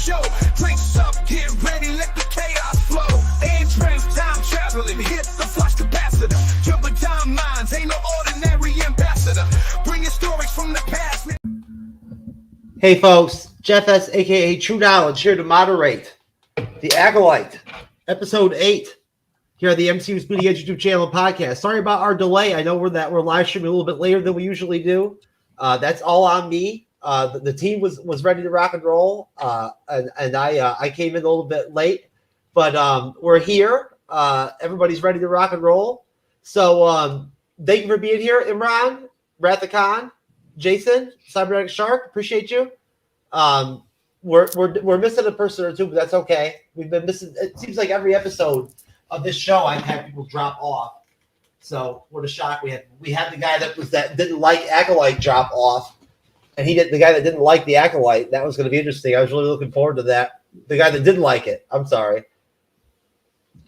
show. Drinks up, get ready, let the chaos flow. In train, time traveling, hit the flux capacitor. Jumping timelines, ain't no ordinary ambassador. Bringing stories from the past. Hey folks, Jeff S, aka True Knowledge, here to moderate the Acolyte, episode 8, here on the MCU'S YouTube channel podcast. Sorry about our delay. I know we're live streaming a little bit later than we usually do. That's all on me. The team was ready to rock and roll, and I came in a little bit late, but we're here. Everybody's ready to rock and roll. So thank you for being here, Imran, Rathakhan, Jason, Cyberneticshark. Appreciate you. We're missing a person or two, but that's okay. We've been missing. It seems like every episode of this show I've had people drop off. So what a shock we had the guy that didn't like Acolyte drop off, and the guy that didn't like the Acolyte. That was going to be interesting. I was really looking forward to that. The guy that didn't like it. I'm sorry,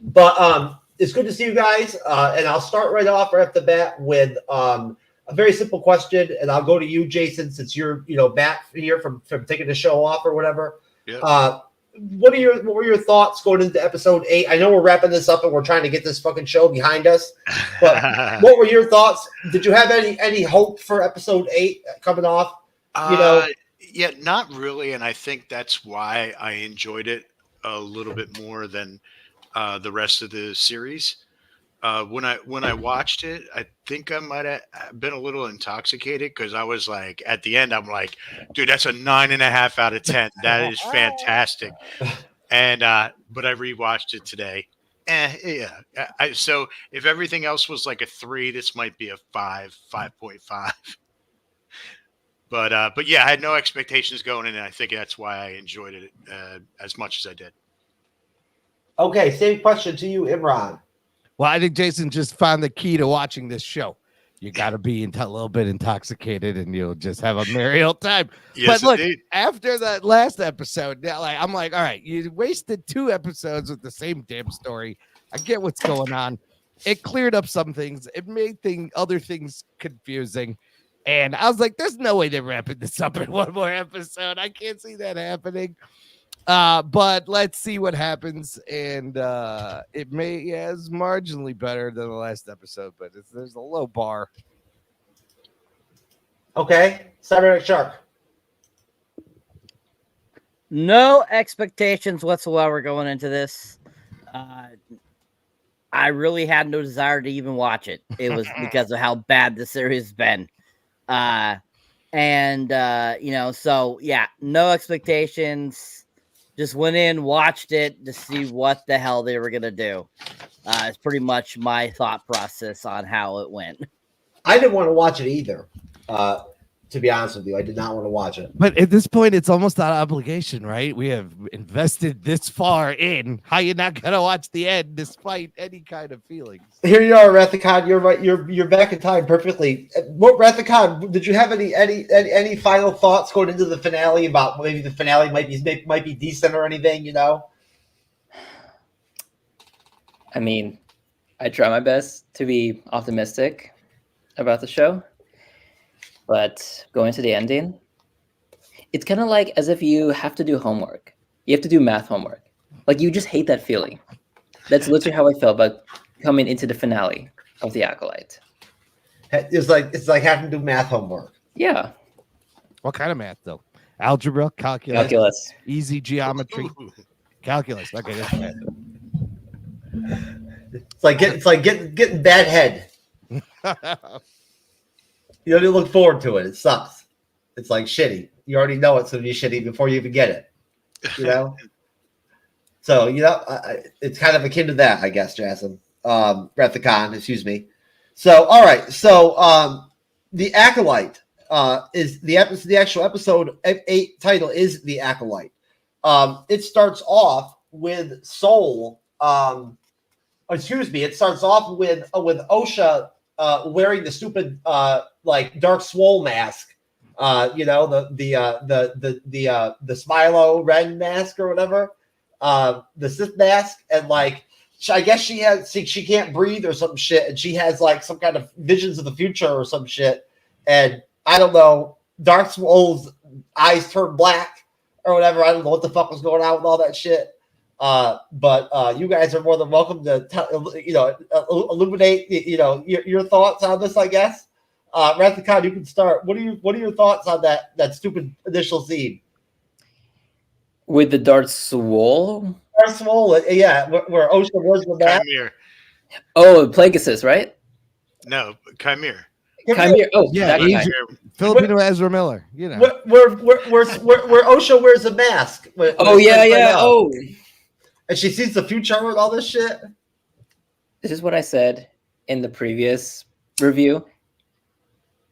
but it's good to see you guys. And I'll start right off the bat with a very simple question, and I'll go to you, Jason, since you're back here from taking the show off or whatever. Yeah. What were your thoughts going into episode 8? I know we're wrapping this up and we're trying to get this fucking show behind us, but what were your thoughts? Did you have any hope for episode 8 coming off? Yeah, not really, and I think that's why I enjoyed it a little bit more than the rest of the series. When I watched it, I think I might have been a little intoxicated because I was like, at the end, I'm like, dude, that's a 9.5 out of 10. That is fantastic. And but I rewatched it today. Yeah. So if everything else was like a 3, this might be a 5.5. But yeah, I had no expectations going in, and I think that's why I enjoyed it as much as I did. Okay, same question to you, Imran. Well, I think Jason just found the key to watching this show. You got to be a little bit intoxicated, and you'll just have a merry old time. Yes, but look, indeed. After that last episode, I'm like, all right, you wasted 2 episodes with the same damn story. I get what's going on. It cleared up some things. It made other things confusing. And I was like, there's no way they're wrapping this up in one more episode. I can't see that happening. But let's see what happens. And it is marginally better than the last episode, but there's a low bar. Okay. Cyberneticshark. No expectations whatsoever going into this. I really had no desire to even watch it. It was because of how bad the series has been. So yeah, no expectations. Just went in, watched it to see what the hell they were going to do. It's pretty much my thought process on how it went. I didn't want to watch it either. To be honest with you, I did not want to watch it. But at this point, it's almost out of obligation, right? We have invested this far in. How you not going to watch the end despite any kind of feelings? Here you are, Rathakhan. You're right. You're back in time perfectly. What, Rathakhan? Did you have any final thoughts going into the finale about maybe the finale might be decent or anything? I mean, I try my best to be optimistic about the show. But going to the ending, it's kind of like as if you have to do homework. You have to do math homework. Like, you just hate that feeling. That's literally how I felt about coming into the finale of The Acolyte. It's like having to do math homework. Yeah. What kind of math, though? Algebra, calculus. Easy geometry, calculus. Okay, that's math. It's like getting bad head. You don't even look forward to it. It sucks. It's like shitty. You already know it's going to be shitty before you even get it. So, it's kind of akin to that, I guess, Jason. Rathakhan, excuse me. So, all right. So, the Acolyte is the actual episode 8 title is The Acolyte. It starts off with Soul. It starts off with Osha wearing the stupid Dark Swole mask, the Smilo Ren mask or whatever, the Sith mask, and I guess she can't breathe or some shit, and she has some kind of visions of the future or some shit, and I don't know, Dark Swole's eyes turn black or whatever. I don't know what the fuck was going on with all that shit. But you guys are more than welcome to illuminate your thoughts on this, I guess. Rathacon, you can start. What are your thoughts on that stupid initial scene With the Darth Swole? Darth Swole, yeah, where OSHA was the back. Chimere. Oh, Plagueis, right? No, Chimere. Chimere. Oh, Yeah, that guy. Filipino Ezra Miller. You know, Where OSHA wears a mask. Oh, yeah. Oh, and she sees the future with all this shit. this is what I said in the previous review.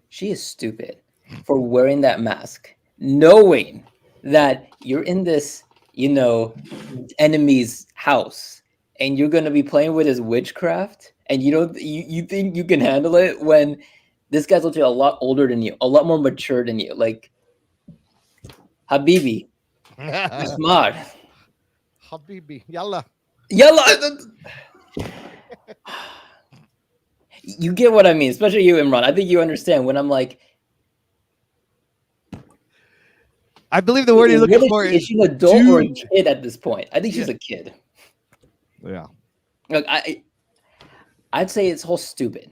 She is stupid for wearing that mask, knowing that you're in this, enemy's house, and you're gonna be playing with his witchcraft, and you think you can handle it when this guy's literally a lot older than you, a lot more mature than you. Like, Habibi, you're smart. Habibi, yalla. Yalla. You get what I mean, especially you, Imran. I think you understand when I'm like, I believe the word you're looking for is she an adult or a kid at this point? I think she's a kid. Yeah. Look, I'd say it's whole stupid.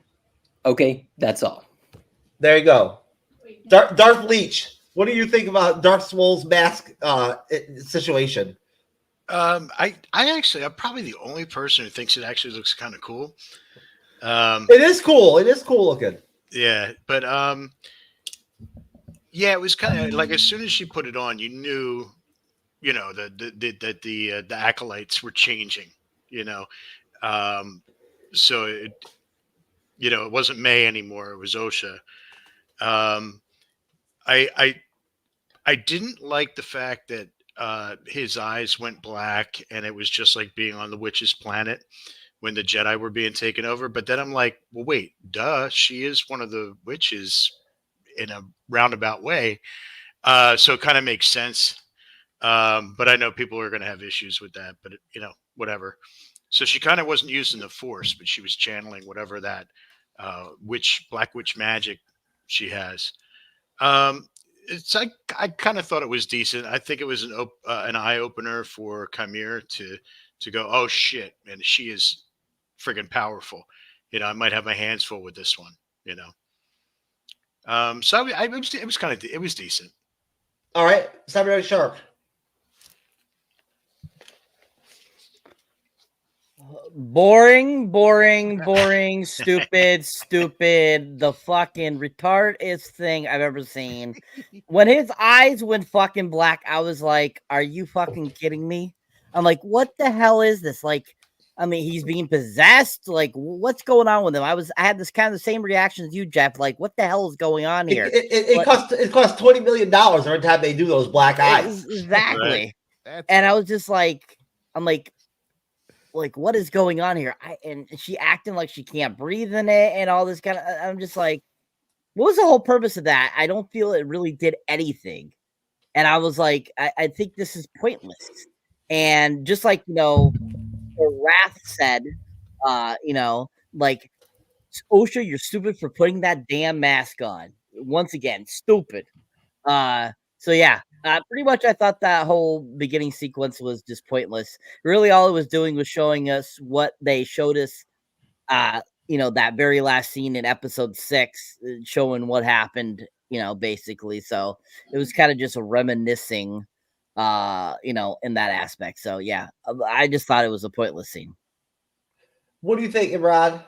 Okay, that's all. There you go. Darth Leach, what do you think about Darth Swole's mask situation? I'm probably the only person who thinks it actually looks kind of cool. It is cool. It is cool looking. Yeah, but it was kind of like as soon as she put it on, you knew, that the acolytes were changing. So it wasn't May anymore. It was OSHA. I didn't like the fact that his eyes went black and it was just like being on the witch's planet when the Jedi were being taken over. But then I'm like, well, wait, duh, she is one of the witches in a roundabout way. So it kind of makes sense. But I know people are going to have issues with that, but whatever. So she kind of wasn't using the Force, but she was channeling whatever that black witch magic she has. It's like I kind of thought it was decent. I think it was an eye opener for Chimere to go, oh shit, man, she is friggin' powerful. I might have my hands full with this one. So it was decent. All right, Cyberneticshark. Boring, stupid. The fucking retardest thing I've ever seen. When his eyes went fucking black, I was like, are you fucking kidding me? I'm like, what the hell is this? Like, I mean, he's being possessed. Like, what's going on with him? I had this kind of the same reaction as you, Jeff. Like, what the hell is going on here? It costs $20 million every time they do those black eyes. Exactly. Right. And I was just like, I'm like, what is going on here? And she acting like she can't breathe in it and all this kind of. I'm just like, what was the whole purpose of that? I don't feel it really did anything. And I was like, I think this is pointless. And just like Wrath said, like, OSHA, you're stupid for putting that damn mask on. Once again, stupid. So yeah, pretty much I thought that whole beginning sequence was just pointless. Really, all it was doing was showing us what they showed us, that very last scene in episode 6, showing what happened, basically. So it was kind of just a reminiscing, in that aspect. So yeah, I just thought it was a pointless scene. What do you think, Imran?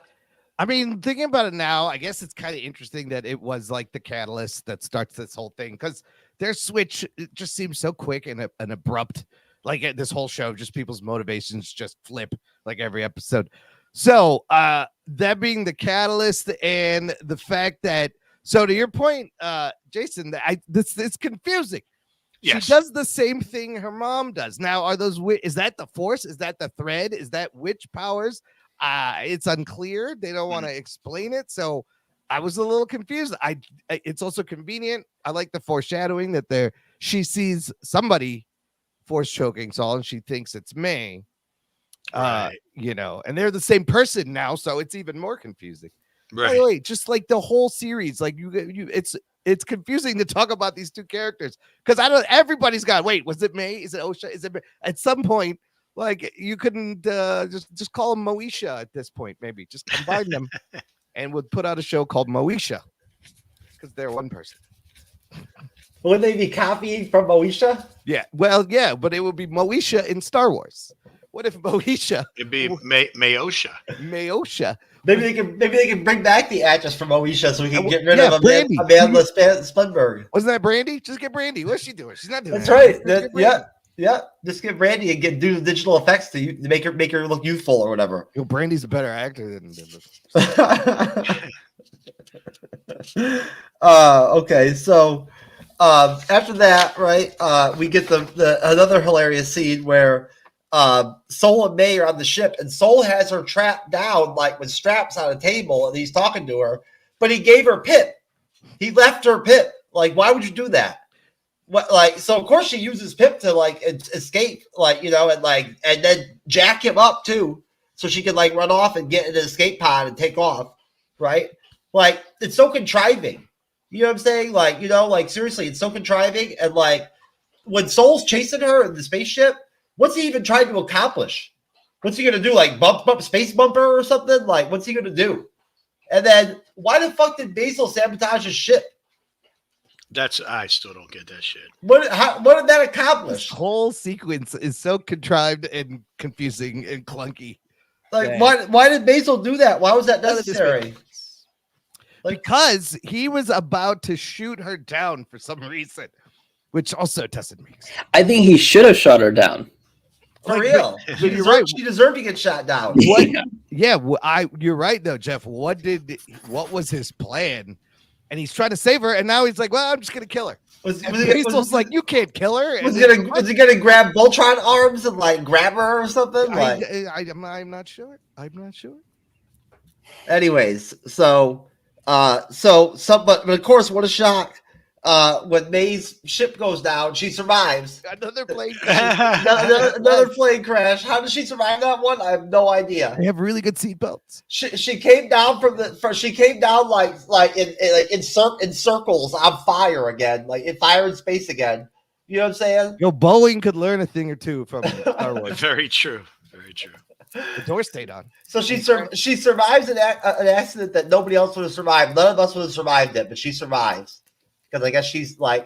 I mean, thinking about it now, I guess it's kind of interesting that it was like the catalyst that starts this whole thing, because their switch, it just seems so quick and abrupt. Like this whole show, just people's motivations just flip like every episode. So that being the catalyst, and the fact that, so to your point, Jason, it's confusing. Yes. She does the same thing her mom does. Now, is that the Force? Is that the thread? Is that witch powers? It's unclear. They don't want to explain it. So I was a little confused. It's also convenient. I like the foreshadowing that she sees somebody force choking Saul and she thinks it's May. Right. And they're the same person now, so it's even more confusing. Right. By the way, just like the whole series, like It's confusing to talk about these two characters because I don't. Everybody's got. Wait, was it May? Is it Osha? Is it at some point? Like you couldn't just call them Moesha at this point. Maybe just combine them and would put out a show called Moesha because they're one person. Would they be copying from Moesha? Yeah. Well, yeah, but it would be Moesha in Star Wars. What if Moesha? It'd be Mayosha. Mayosha. Maybe they can bring back the actress from Moesha so we can get rid Yeah, of Brandy. Amanda Spunberg. Wasn't that Brandy? Just get Brandy. What's she doing? She's not doing That's that. right. Just get Brandy. Yeah. Just get Brandy and do digital effects to make her look youthful or whatever. Yo, Brandy's a better actor than Okay, so after that, right? We get the another hilarious scene where Soul and May are on the ship, and Soul has her trapped down like with straps on a table, and he's talking to her, but he gave her Pip. He left her Pip. Like, why would you do that? What, like, so of course she uses Pip to like escape, like, you know, and then jack him up too, so she can like run off and get in an escape pod and take off, right? Like, it's so contriving. You know what I'm saying? Like, you know, like seriously, it's so contriving. And like when Soul's chasing her in the spaceship, what's he even trying to accomplish? What's he gonna do? Like bump space bumper or something? Like, what's he gonna do? And then why the fuck did Basil sabotage his ship? I still don't get that shit. What did that accomplish? This whole sequence is so contrived and confusing and clunky. Like, Yeah. why did Basil do that? Why was that necessary? Like, Because he was about to shoot her down for some reason, which also doesn't make sense. I think he should have shot her down. for Like, real. but She you're deserved, right. she deserved to get shot down. What? Yeah, you're right though, Jeff. What was his plan? And he's trying to save her, and now he's like, "Well, I'm just gonna kill her." And Basil's like, "You can't kill her." Was he gonna grab Voltron arms and like grab her or something? Like, I'm not sure. I'm not sure. anyways, but of course, what a shock! When May's ship goes down, she survives. Another plane. Another plane crash. How did she survive that one? I have no idea. They have really good seatbelts. She came down she came down like in circles on fire again, like in fire and space again. You know what I'm saying? Yo, Boeing could learn a thing or two from Star Wars. Very true. Very true. The door stayed on. So she survives an accident that nobody else would have survived. None of us would have survived it, but she survives because I guess she's down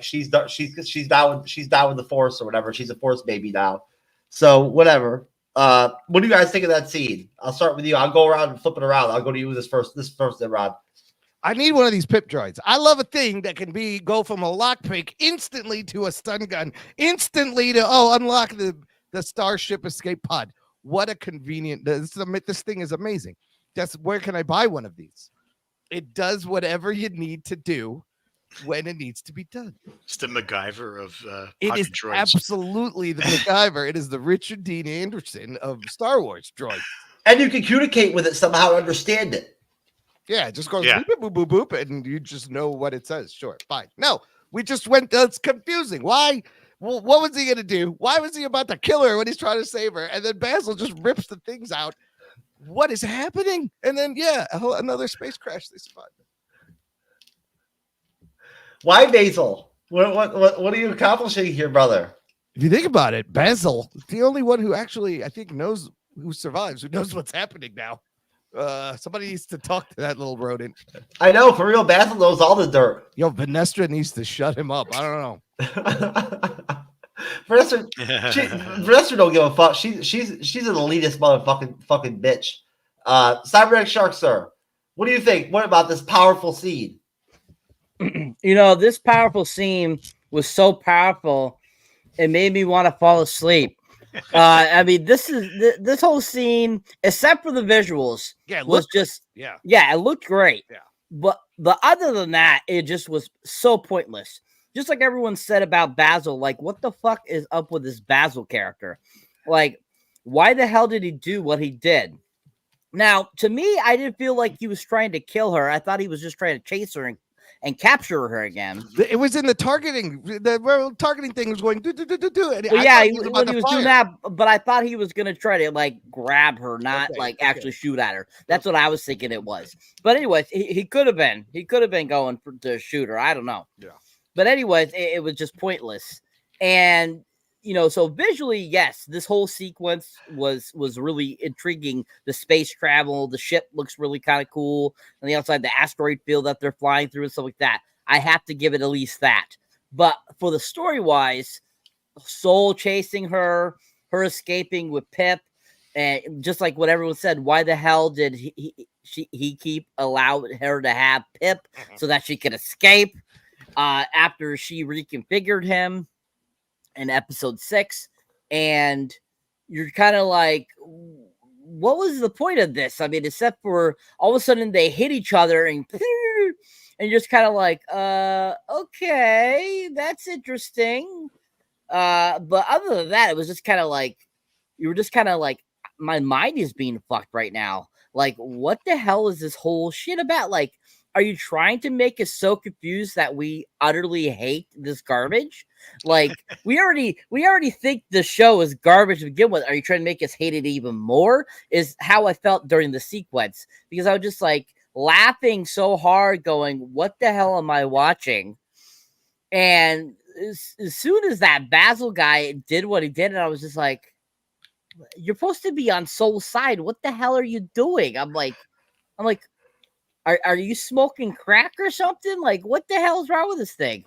with the Force or whatever. She's a Force baby now. So whatever. What do you guys think of that scene? I'll start with you. I'll go around and flip it around. I'll go to you this first, then Rod. I need one of these pip droids. I love a thing that can go from a lockpick instantly to a stun gun, instantly to unlock the Starship escape pod. What a convenient! This thing is amazing. Where can I buy one of these? It does whatever you need to do when it needs to be done. It's the MacGyver of It pocket is droids. absolutely the MacGyver. It is the Richard Dean Anderson of Star Wars droid. And you can communicate with it somehow, understand it. Yeah, it just goes Yeah. boop, boop, boop, boop, boop, and you just know what it says. Sure, fine. No, we just went. That's confusing. Why? Well, what was he going to do? Why was he about to kill her when he's trying to save her? And then Basil just rips the things out. What is happening? And then, another space crash. They survived. Why Basil? What are you accomplishing here, brother? If you think about it, Basil is the only one who actually, I think, knows who survives, who knows what's happening now. Somebody needs to talk to that little rodent. I know, for real, Basil knows all the dirt. Yo, Vanestra needs to shut him up. I don't know. Vanessa don't give a fuck. She's an elitist fucking bitch. Cyberneticshark, sir, what do you think? What about this powerful scene? You know, this powerful scene was so powerful, it made me want to fall asleep. I mean, this whole scene, except for the visuals, was just it looked great. Yeah. But other than that, it just was so pointless. Just like everyone said about Basil, like, what the fuck is up with this Basil character? Like, why the hell did he do what he did? Now, to me, I didn't feel like he was trying to kill her. I thought he was just trying to chase her and capture her again. It was in the targeting. The targeting thing was going do. And Well, I yeah, thought he, he was when about he to was fire. doing that, but I thought he was gonna try to like grab her, not Okay, like okay. actually shoot at her. That's what I was thinking it was. But anyways, he could have been going to shoot her. I don't know. Yeah. But anyways, it was just pointless. And so visually, yes, this whole sequence was really intriguing. The space travel, the ship looks really kind of cool. On the outside, the asteroid field that they're flying through and stuff like that. I have to give it at least that. But for the story wise, Soul chasing her escaping with Pip, and just like what everyone said, why the hell did he keep allowing her to have Pip so that she could escape after she reconfigured him in episode 6? And you're kind of like, what was the point of this? I mean, except for all of a sudden they hit each other and you're just kind of like, okay, that's interesting. But other than that, it was just kind of like, you were just kind of like, my mind is being fucked right now. Like, what the hell is this whole shit about? Like, are you trying to make us so confused that we utterly hate this garbage? Like, we already think the show is garbage to begin with. Are you trying to make us hate it even more? Is how I felt during the sequence, because I was just like laughing so hard, going, what the hell am I watching? And as soon as that Basil guy did what he did, and I was just like, you're supposed to be on Soul's side. What the hell are you doing? I'm like, are you smoking crack or something? Like, what the hell is wrong with this thing?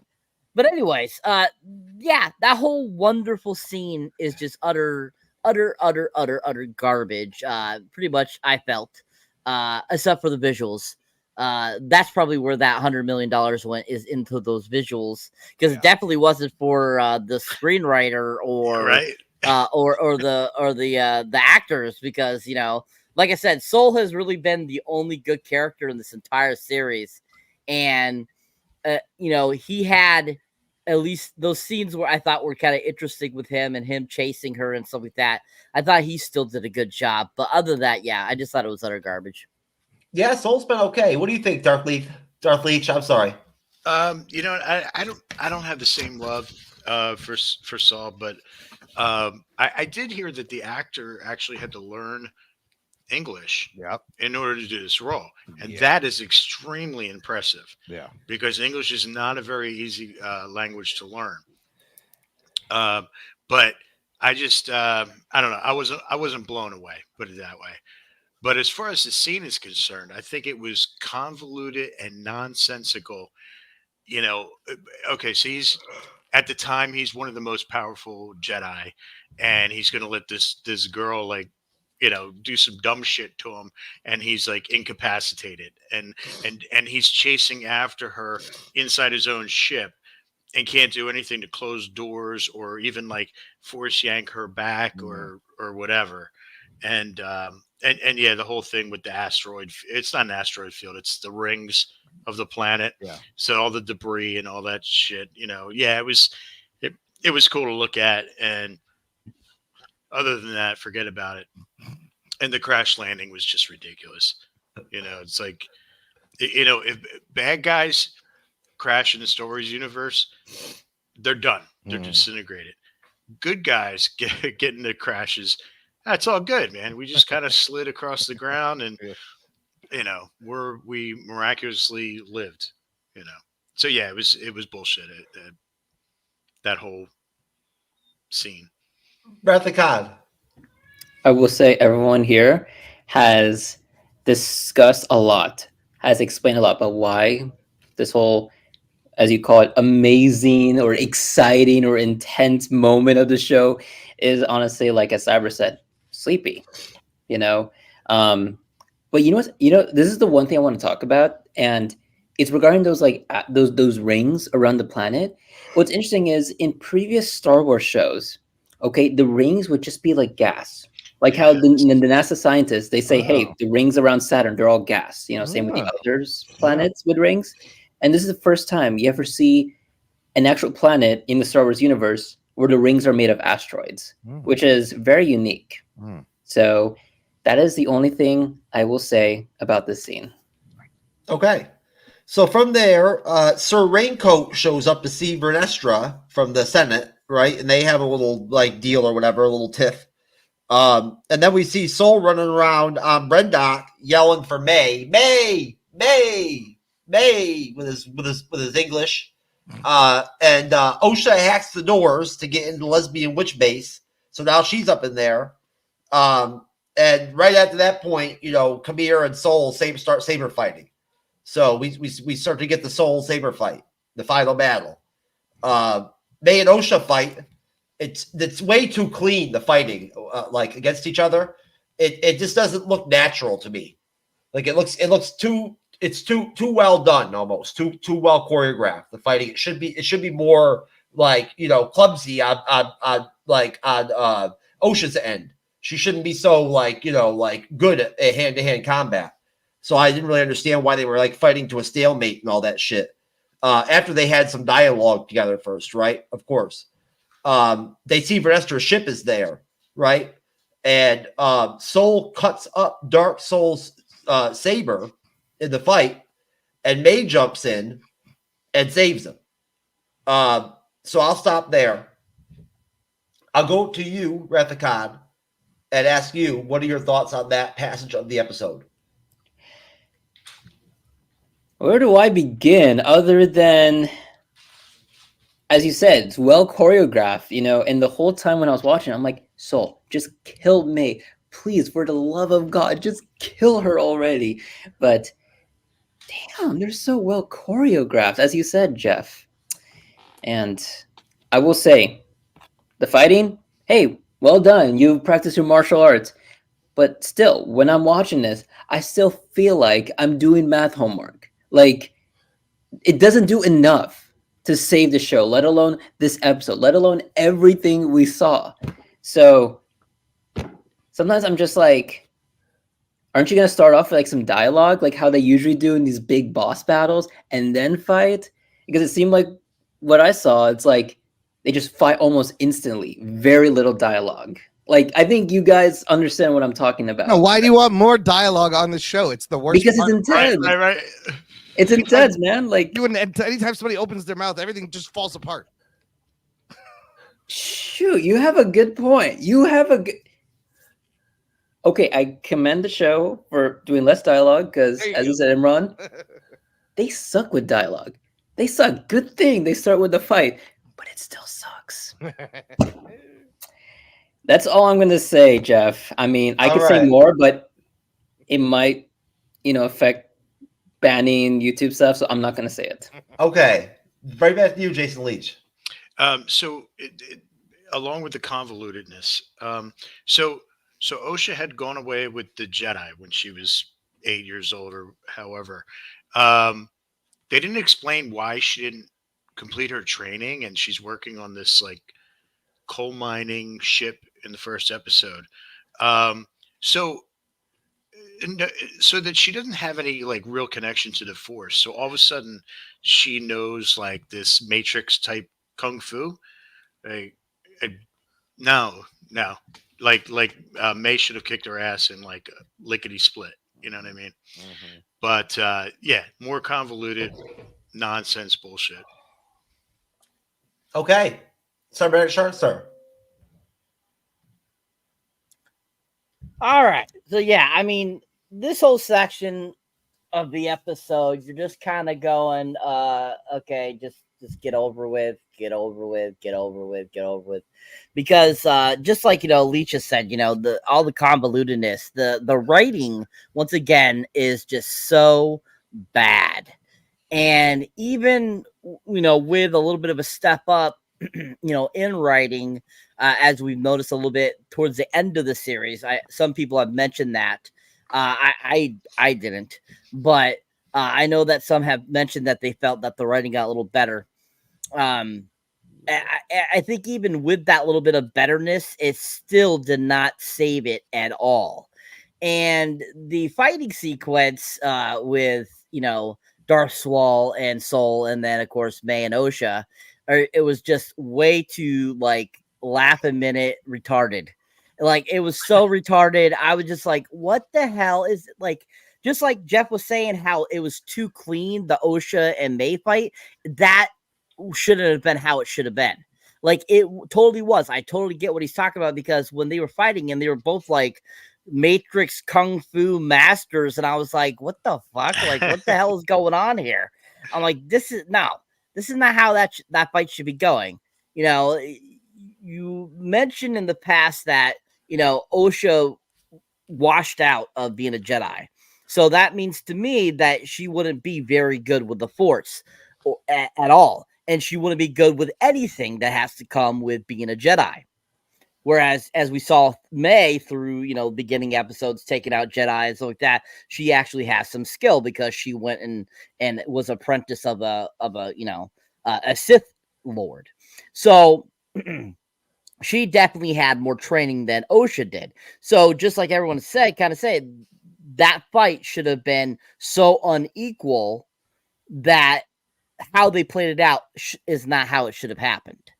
But anyways, yeah, that whole wonderful scene is just utter garbage. Pretty much I felt, except for the visuals. That's probably where that $100 million went, is into those visuals, because it definitely wasn't for the screenwriter or Right. or the actors, because like I said, Soul has really been the only good character in this entire series, and he had at least those scenes where I thought were kind of interesting with him and him chasing her and stuff like that. I thought he still did a good job, but other than that, yeah, I just thought it was utter garbage. Yeah, Soul's been okay. What do you think, Darth Leech? I'm sorry. I don't have the same love for Saul, but I did hear that the actor actually had to learn English in order to do this role, and that is extremely impressive. Yeah, because English is not a very easy language to learn. But I just I don't know. I wasn't blown away, put it that way. But as far as the scene is concerned, I think it was convoluted and nonsensical. Okay, so at the time he's one of the most powerful Jedi, and he's going to let this girl do some dumb shit to him, and he's like incapacitated, and he's chasing after her inside his own ship and can't do anything to close doors or even like force yank her back or whatever. And yeah, the whole thing with the asteroid, it's not an asteroid field, it's the rings of the planet. Yeah. So all the debris and all that shit, yeah, it was cool to look at. And other than that, forget about it. And the crash landing was just ridiculous. It's like, if bad guys crash in the Star Wars universe, they're done. They're disintegrated. Good guys get into crashes. That's all good, man. We just kind of slid across the ground, and we miraculously lived. So yeah, it was bullshit. That whole scene. Wrath of God. I will say everyone here has discussed a lot, has explained a lot about why this whole, as you call it, amazing or exciting or intense moment of the show is honestly, like as Cyber said, sleepy. But this is the one thing I want to talk about, and it's regarding those those rings around the planet. What's interesting is in previous Star Wars shows, okay, the rings would just be like gas. Like how the NASA scientists, they say, hey, the rings around Saturn, they're all gas. Same with the other planets with rings. And this is the first time you ever see an actual planet in the Star Wars universe where the rings are made of asteroids, which is very unique. So that is the only thing I will say about this scene. Okay. So from there, Sir Raincoat shows up to see Vernestra from the Senate, right? And they have a little like deal or whatever, a little tiff. And then we see Soul running around on Brendock yelling for May, with his English. And Osha hacks the doors to get into Lesbian Witch Base. So now she's up in there. And right after that point, Kamir and Soul start saber fighting. So we start to get the Soul saber fight, the final battle. May and Osha fight. It's way too clean, the fighting like against each other. It just doesn't look natural to me. Like it looks too well done, almost too well choreographed. The fighting it should be more like clumsy on Osha's end. She shouldn't be so like good at hand-to-hand combat. So I didn't really understand why they were like fighting to a stalemate and all that shit. After they had some dialogue together first, right? Of course. They see Vernestra's ship is there, right? And Soul cuts up Dark Soul's saber in the fight, and May jumps in and saves him. So I'll stop there. I'll go to you, Rathakan, and ask you, what are your thoughts on that passage of the episode? Where do I begin other than, as you said, it's well choreographed, and the whole time when I was watching, I'm like, Soul, just kill May. Please, for the love of God, just kill her already. But damn, they're so well choreographed, as you said, Jeff. And I will say, the fighting, hey, well done. You practiced your martial arts. But still, when I'm watching this, I still feel like I'm doing math homework. Like, it doesn't do enough to save the show, let alone this episode, let alone everything we saw. So sometimes I'm just like, aren't you going to start off with like some dialogue, like how they usually do in these big boss battles, and then fight? Because it seemed like what I saw, it's like they just fight almost instantly. Very little dialogue. Like, I think you guys understand what I'm talking about. No, why do you want more dialogue on the show? It's the worst. Because it's intense. Right. It's intense, man. Like, anytime somebody opens their mouth, everything just falls apart. Shoot, you have a good point. Okay, I commend the show for doing less dialogue because, as you said, Imran, they suck with dialogue. They suck. Good thing they start with the fight, but it still sucks. That's all I'm going to say, Jeff. I mean, I could say more, but it might, affect banning YouTube stuff, so I'm not going to say it. Okay. Right back to you, Jason Leach. So along with the convolutedness, so Osha had gone away with the Jedi when she was 8 years old or however. They didn't explain why she didn't complete her training, and she's working on this like coal mining ship in the first episode. So that she doesn't have any like real connection to the Force. So all of a sudden she knows like this Matrix type kung fu. No. Like May should have kicked her ass in like a lickety split. You know what I mean? Mm-hmm. But yeah, more convoluted nonsense bullshit. Okay. Cyberneticshark, sir. All right. So yeah, I mean, this whole section of the episode, you're just kind of going, okay, just get over with. Because just like Leach has said, all the convolutedness, the writing once again is just so bad. And even with a little bit of a step up, in writing, as we've noticed a little bit towards the end of the series, some people have mentioned that. I didn't, but I know that some have mentioned that they felt that the writing got a little better. I think even with that little bit of betterness, it still did not save it at all. And the fighting sequence with Darth Swall and Soul, and then of course May and Osha, it was just way too like laugh a minute retarded. Like, it was so retarded. I was just like, what the hell is it? Like, just like Jeff was saying, how it was too clean, the OSHA and May fight, that shouldn't have been how it should have been. Like, it totally was. I totally get what he's talking about, because when they were fighting and they were both like Matrix Kung Fu masters, and I was like, what the fuck? Like, what the hell is going on here? I'm like, this is not how that fight should be going. You know, you mentioned in the past that, you know, OSHA washed out of being a Jedi. So that means to me that she wouldn't be very good with the Force at all. And she wouldn't be good with anything that has to come with being a Jedi. Whereas, as we saw May through, you know, beginning episodes, taking out Jedi and stuff like that, she actually has some skill because she went and was apprentice of a Sith Lord. So she definitely had more training than OSHA did. So just like everyone said, that fight should have been so unequal that how they played it out is not how it should have happened.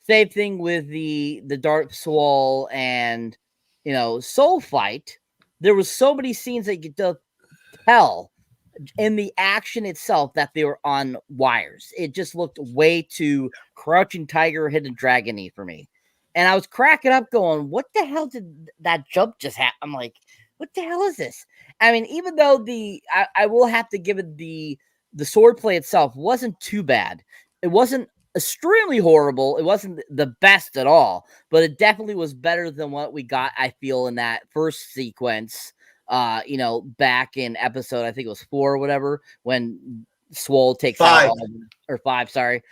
Same thing with the Darth Swall and, you know, Soul fight. There was so many scenes that you could tell in the action itself that they were on wires. It just looked way too Crouching Tiger, Hidden Dragon-y for me. And I was cracking up going, what the hell did that jump just happen? I'm like, what the hell is this? I mean, even though I will have to give it the swordplay itself wasn't too bad. It wasn't extremely horrible. It wasn't the best at all, but it definitely was better than what we got, I feel, in that first sequence, you know, back in episode, I think it was 4 or whatever, when Swole takes out or 5, sorry,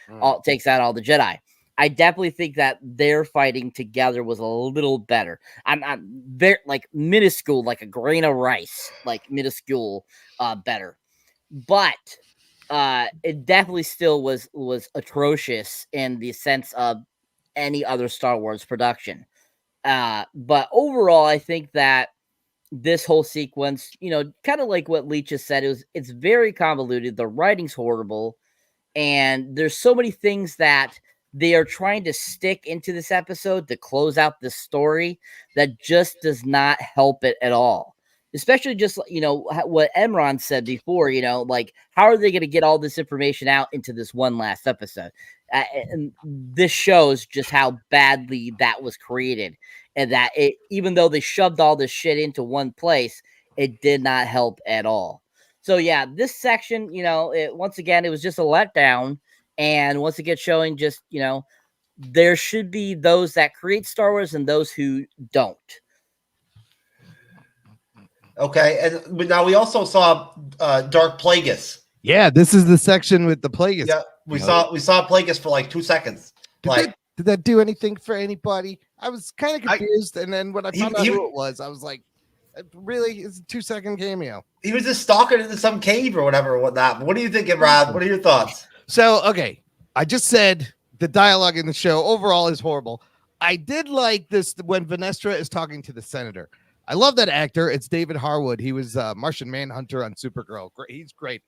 takes out all the Jedi. I definitely think that their fighting together was a little better. I'm very, like, minuscule, like a grain of rice, like minuscule, better. But it definitely still was atrocious in the sense of any other Star Wars production. But overall, I think that this whole sequence, you know, kind of like what Leach has said, it's very convoluted. The writing's horrible, and there's so many things that they are trying to stick into this episode to close out the story that just does not help it at all. Especially just, you know, what Emron said before, you know, like, how are they going to get all this information out into this one last episode? And this shows just how badly that was created, and that it, even though they shoved all this shit into one place, it did not help at all. So yeah, this section, you know, once again, it was just a letdown. And once again, showing just, you know, there should be those that create Star Wars and those who don't. Okay, and now we also saw Darth Plagueis. Yeah, this is the section with the Plagueis. Yeah, we saw Plagueis for like 2 seconds. Did that do anything for anybody? I was kind of confused, and then when I found out who it was, I was like, really? It's a 2-second cameo. He was just stalking into some cave or whatever or whatnot. What are you thinking, Rob? What are your thoughts? So, okay, I just said the dialogue in the show overall is horrible. I did like this when Vanestra is talking to the senator. I love that actor. It's David Harwood. He was Martian Manhunter on Supergirl. He's great.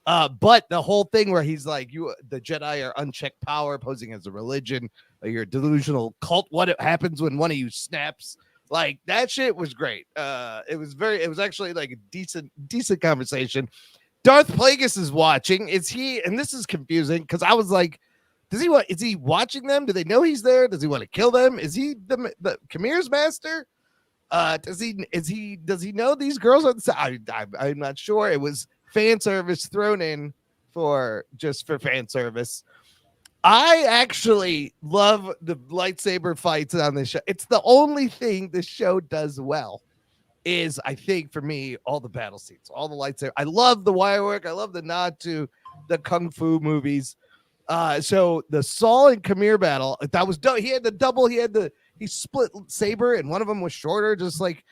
But the whole thing where he's like, the Jedi are unchecked power, posing as a religion, you're a delusional cult. What happens when one of you snaps? Like, that shit was great. It was actually like a decent conversation. Darth Plagueis is watching. Is he? And this is confusing because I was like, is he watching them? Do they know he's there? Does he want to kill them? Is he the Khmer's master? Does he know these girls on the side? I'm not sure. It was fan service thrown in for fan service. I actually love the lightsaber fights on this show. It's the only thing this show does well. Is, I think, for me, all the battle scenes, all the lightsaber. I love the wire work. I love the nod to the kung fu movies. So the Saul and Khmer battle, that was dope. He had the double. He split saber, and one of them was shorter, just like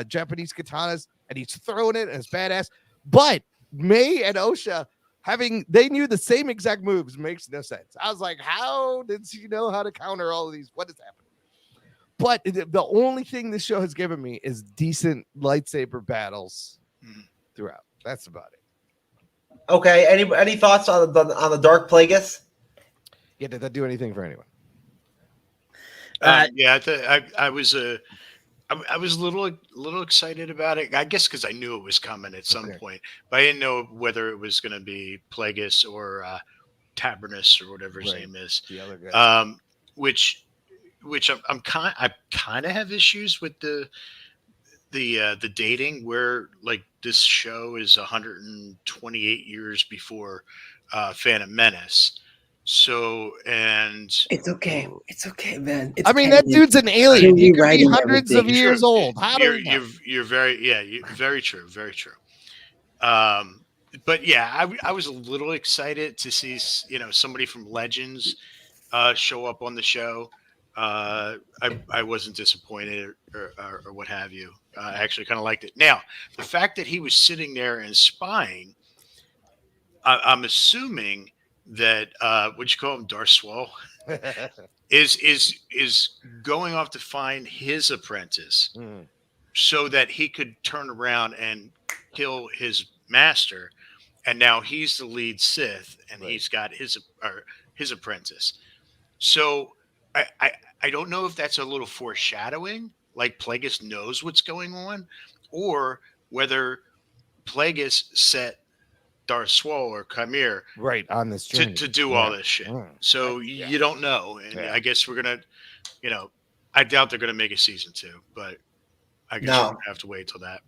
Japanese katanas, and he's throwing it, and it's badass. But May and OSHA they knew the same exact moves makes no sense. I was like, how did she know how to counter all of these? What is happening? But the only thing this show has given me is decent lightsaber battles throughout. That's about it. Okay. Any thoughts on the Darth Plagueis? Yeah, did that do anything for anyone? Yeah, I was I was a little excited about it. I guess because I knew it was coming at some point, but I didn't know whether it was going to be Plagueis or Tabernus or whatever his name is. The other guy. Which I kind of have issues with the dating, where like this show is 128 years before Phantom Menace. So, and It's okay. It's okay, man. I mean, that dude's an alien. He could be hundreds of years old. How do we know? You're very true. Very true. But yeah, I was a little excited to see, somebody from Legends show up on the show. I wasn't disappointed or what have you. I actually kind of liked it. Now, the fact that he was sitting there and spying, I'm assuming that what you call him, Darth Swall, is going off to find his apprentice, so that he could turn around and kill his master, and now he's the lead Sith, and he's got his apprentice. So I don't know if that's a little foreshadowing, like Plagueis knows what's going on, or whether Plagueis set Darth Swall or Chimere on this journey to do all this shit. So you don't know, and I guess we're gonna, I doubt they're gonna make a season 2, but I guess we're gonna have to wait till that.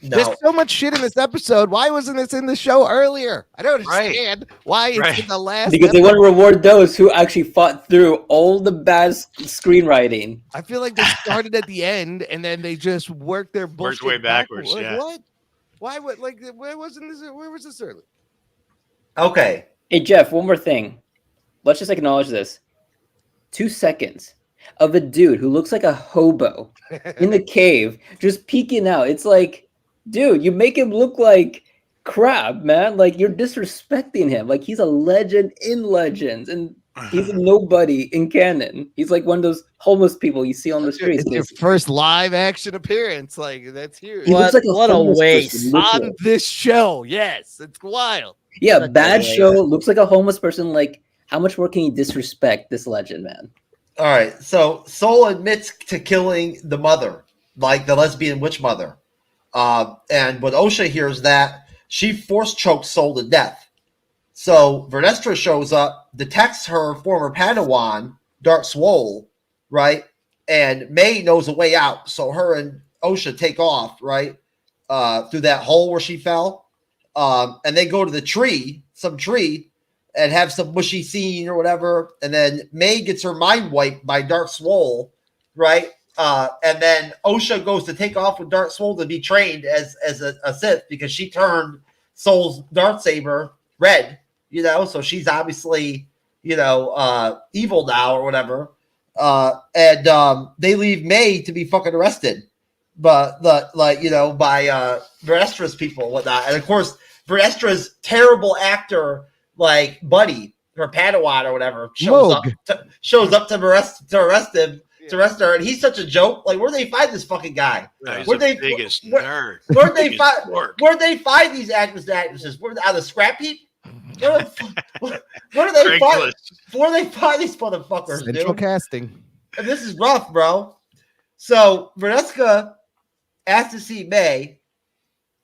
No. There's so much shit in this episode. Why wasn't this in the show earlier? I don't understand why it's in the last. Because they want to reward those who actually fought through all the bad screenwriting. I feel like they started at the end and then they just worked their bullshit way backwards. Like, yeah. What? Why would where wasn't this? Where was this early? Okay. Hey Jeff, one more thing. Let's just acknowledge this. 2 seconds of a dude who looks like a hobo in the cave, just peeking out. It's like, dude, you make him look like crap, man. Like, you're disrespecting him. Like, he's a legend in Legends, and he's a nobody in canon. He's like one of those homeless people you see on the streets. It's your first live action appearance. Like, that's huge. He looks like What a waste. On this show. Yes, it's wild. Yeah, bad show. Looks like a homeless person. Like, how much more can you disrespect this legend, man? All right. So Soul admits to killing the mother, like the lesbian witch mother. And when Osha hears that, she force chokes Soul to death. So Vernestra shows up, detects her former Padawan, Darth Swole, right? And May knows a way out. So her and Osha take off, right? Through that hole where she fell. And they go to the tree, some tree, and have some mushy scene or whatever. And then May gets her mind wiped by Darth Swole, right? And then Osha goes to take off with Darth Swole to be trained as a Sith because she turned Soul's Darksaber red, so she's obviously, evil now or whatever. And they leave May to be fucking arrested, by Vernestra's people and whatnot. And of course, Vernestra's terrible actor, like Buddy, her Padawan or whatever, shows up to arrest him. To arrest her, and he's such a joke. Like, where'd they find this fucking guy? Where'd they biggest nerd? Where'd they find these actors and actresses? Where out of the scrap heap? Where do they find these motherfuckers? Central casting. And this is rough, bro. So Verneska asks to see May,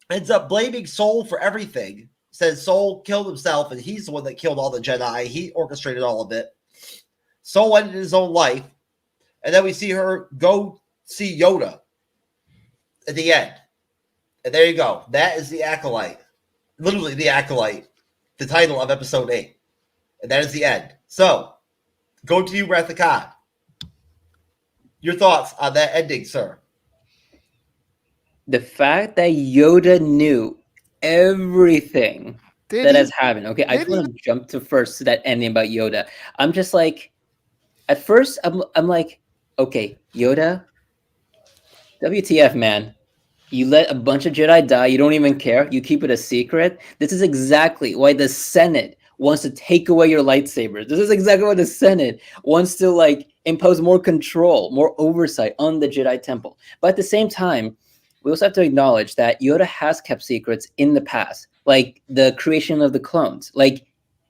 ends up blaming Soul for everything. Says Soul killed himself, and he's the one that killed all the Jedi. He orchestrated all of it. Soul ended his own life. And then we see her go see Yoda at the end. And there you go. That is the Acolyte. Literally the Acolyte. The title of episode 8. And that is the end. So, go to you, Wrath of Khan. Your thoughts on that ending, sir? The fact that Yoda knew everything that has happened. Okay, I just want to jump to first to that ending about Yoda. I'm just like, at first, I'm like, okay, Yoda, WTF, man. You let a bunch of Jedi die. You don't even care. You keep it a secret. This is exactly why the Senate wants to take away your lightsabers. This is exactly why the Senate wants to, like, impose more control, more oversight on the Jedi Temple. But at the same time, we also have to acknowledge that Yoda has kept secrets in the past, like the creation of the clones. Like,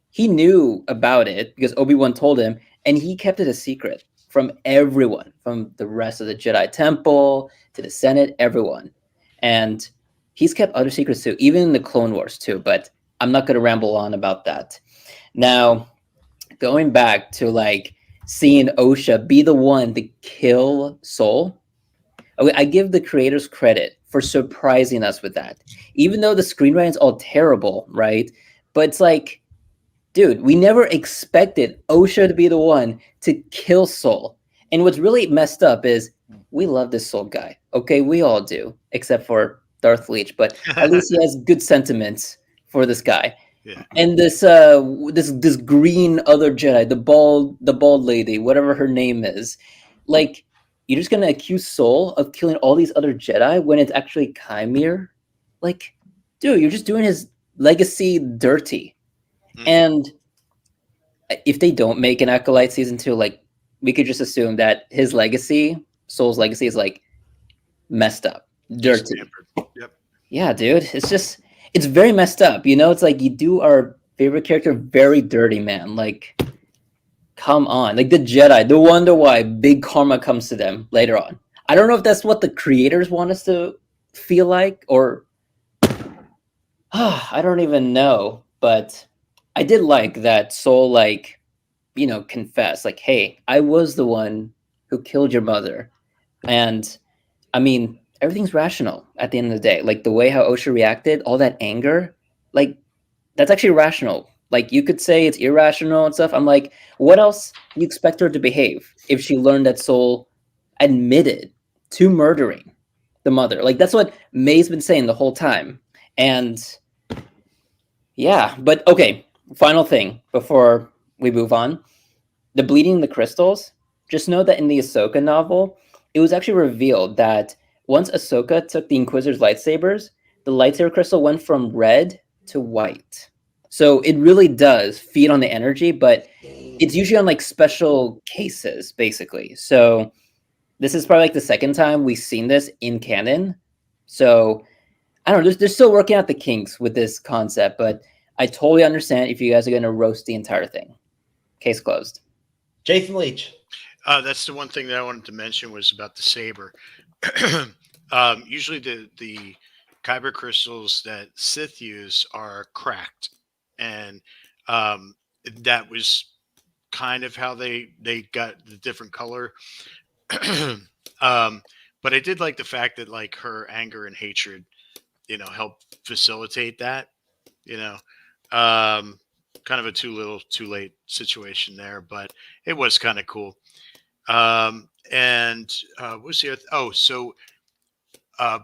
he knew about it because Obi-Wan told him, and he kept it a secret. from everyone, from the rest of the Jedi Temple to the Senate, everyone. And he's kept other secrets too, even in the Clone Wars too, but I'm not going to ramble on about that. Now, going back to like seeing Osha be the one to kill Soul, I give the creators credit for surprising us with that. Even though the screenwriting's all terrible, right? But it's like, dude, we never expected Osha to be the one to kill Soul. And what's really messed up is we love this Soul guy. Okay, we all do, except for Darth Leech, but at least he has good sentiments for this guy. Yeah. And this green other Jedi, the bald lady, whatever her name is, like, you're just gonna accuse Soul of killing all these other Jedi when it's actually Chimere? Like, dude, you're just doing his legacy dirty. And if they don't make an Acolyte season 2, like, we could just assume that his legacy, Soul's legacy, is like messed up, dirty. Yep. Yeah, dude, it's very messed up. You know, it's like you do our favorite character very dirty, man. Like, come on, like the Jedi, they wonder why big karma comes to them later on. I don't know if that's what the creators want us to feel like, or I don't even know, but I did like that Soul, like, you know, confessed, like, hey, I was the one who killed your mother. And I mean, everything's rational at the end of the day. Like, the way how Osha reacted, all that anger, like, that's actually rational. Like, you could say it's irrational and stuff. I'm like, what else do you expect her to behave if she learned that Soul admitted to murdering the mother? Like, that's what May's been saying the whole time. And yeah, but okay, final thing before we move on. The bleeding the crystals, just know that in the Ahsoka novel, it was actually revealed that once Ahsoka took the Inquisitor's lightsabers, the lightsaber crystal went from red to white. So it really does feed on the energy, but it's usually on like special cases, basically. So this is probably like the second time we've seen this in canon. So I don't know, they're still working out the kinks with this concept, but I totally understand if you guys are going to roast the entire thing. Case closed. Jason Leach. That's the one thing that I wanted to mention was about the saber. Usually the kyber crystals that Sith use are cracked, and that was kind of how they got the different color. But I did like the fact that like her anger and hatred, you know, helped facilitate that. You know, kind of a too little, too late situation there, but it was kind of cool. And what's the other? Oh, so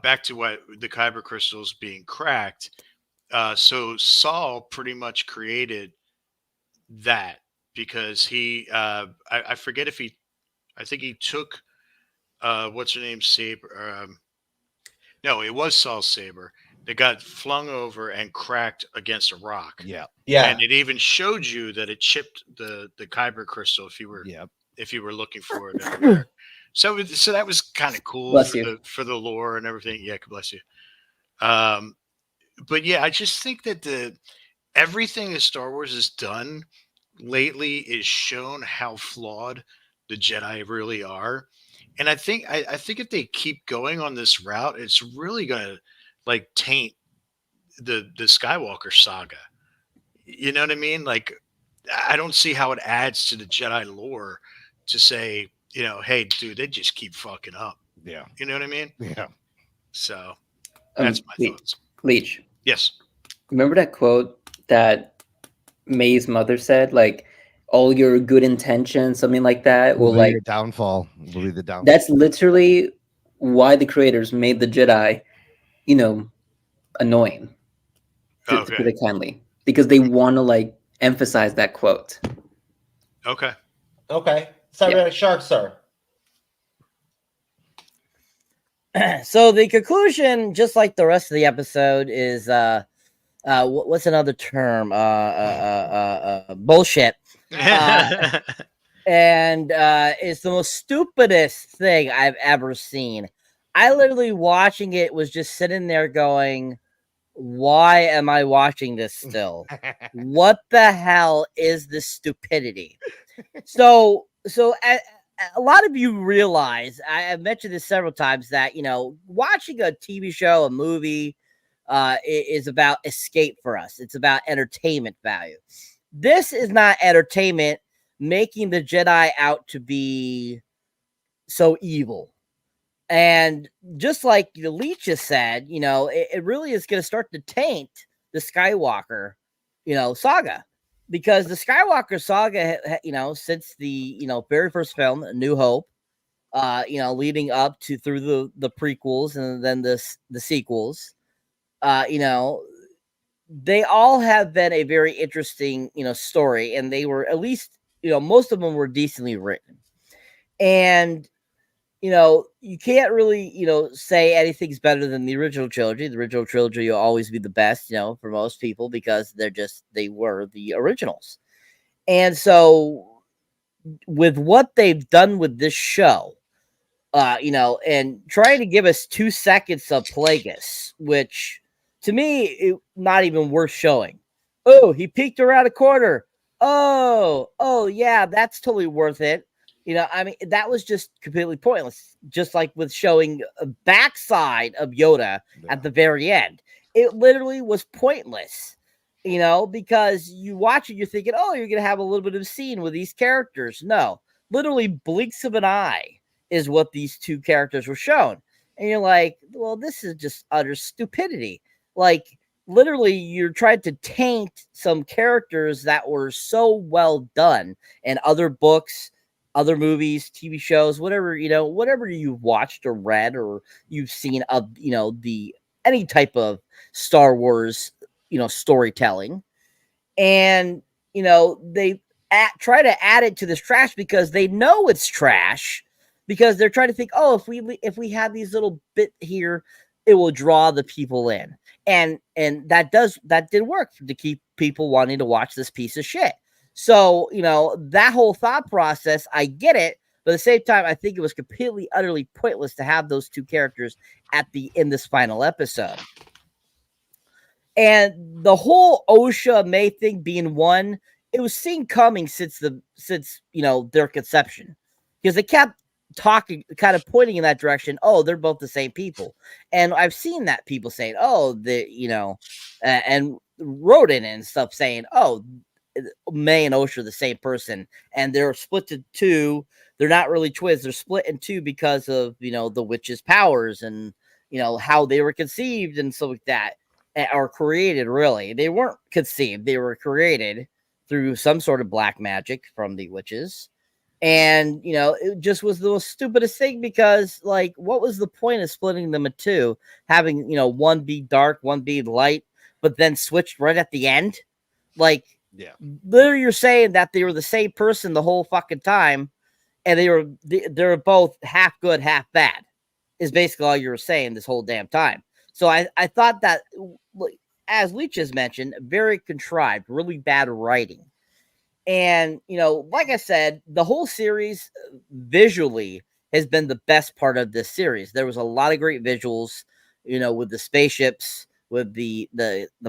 back to what the kyber crystals being cracked. So Saul pretty much created that because he, I forget if he, I think he took, what's her name, saber. No, it was Saul's saber that got flung over and cracked against a rock. Yeah. Yeah. And it even showed you that it chipped the kyber crystal if you were looking for it everywhere. So that was kind of cool for the lore and everything. Yeah, God bless you. But yeah, I just think that everything that Star Wars has done lately is shown how flawed the Jedi really are. And I think if they keep going on this route, it's really gonna like taint the Skywalker saga. You know what I mean? Like, I don't see how it adds to the Jedi lore to say, you know, hey, dude, they just keep fucking up. Yeah. You know what I mean? Yeah. So that's my thoughts. Leech. Yes. Remember that quote that May's mother said, like, all your good intentions, something like that, will like your downfall. Will be the downfall. That's literally why the creators made the Jedi, you know, annoying. To put it kindly, because they want to like emphasize that quote. Okay. Cyberneticshark, sir. So the conclusion, just like the rest of the episode, is what's another term? Bullshit. And it's the most stupidest thing I've ever seen. I literally watching it was just sitting there going, why am I watching this still? What the hell is this stupidity? So a lot of you realize, I've mentioned this several times, that, watching a TV show, a movie, is about escape for us. It's about entertainment value. This is not entertainment making the Jedi out to be so evil. And just like the Leech just said, it really is going to start to taint the Skywalker, saga. Because the Skywalker saga, since the, very first film, A New Hope, leading up to through the prequels and then the sequels, they all have been a very interesting, story, and they were at least, most of them were decently written. And, you can't really, say anything's better than the original trilogy. The original trilogy will always be the best, for most people, because they were the originals. And so with what they've done with this show, and trying to give us 2 seconds of Plagueis, which to me, not even worth showing. Oh, he peeked around a corner. Oh, yeah, that's totally worth it. That was just completely pointless. Just like with showing a backside of Yoda at the very end. It literally was pointless, because you watch it, you're thinking, oh, you're going to have a little bit of a scene with these characters. No, literally blinks of an eye is what these 2 characters were shown. And you're like, well, this is just utter stupidity. Like, literally, you're trying to taint some characters that were so well done in other books, other movies, TV shows, whatever you've watched or read or you've seen of, any type of Star Wars, storytelling. And, they try to add it to this trash because they know it's trash, because they're trying to think, oh, if we have these little bit here, it will draw the people in. And that did work to keep people wanting to watch this piece of shit. So, that whole thought process, I get it, but at the same time, I think it was completely, utterly pointless to have those 2 characters in this final episode. And the whole Osha May thing being one, it was seen coming since their conception, because they kept talking, kind of pointing in that direction. Oh, they're both the same people. And I've seen that people saying, oh, and wrote in and stuff saying, oh, May and Osha are the same person, and they're split to 2. They're not really twins. They're split in 2 because of, the witch's powers and, how they were conceived and stuff like that, or created. Really, they weren't conceived. They were created through some sort of black magic from the witches. And, it just was the most stupidest thing, because, like, what was the point of splitting them in 2, having, one be dark, one be light, but then switched right at the end? Like, yeah, literally, you're saying that they were the same person the whole fucking time, and they were both half good, half bad, is basically all you were saying this whole damn time. So I thought that, as Leach has mentioned, very contrived, really bad writing. And, like I said, the whole series visually has been the best part of this series. There was a lot of great visuals, with the spaceships, with the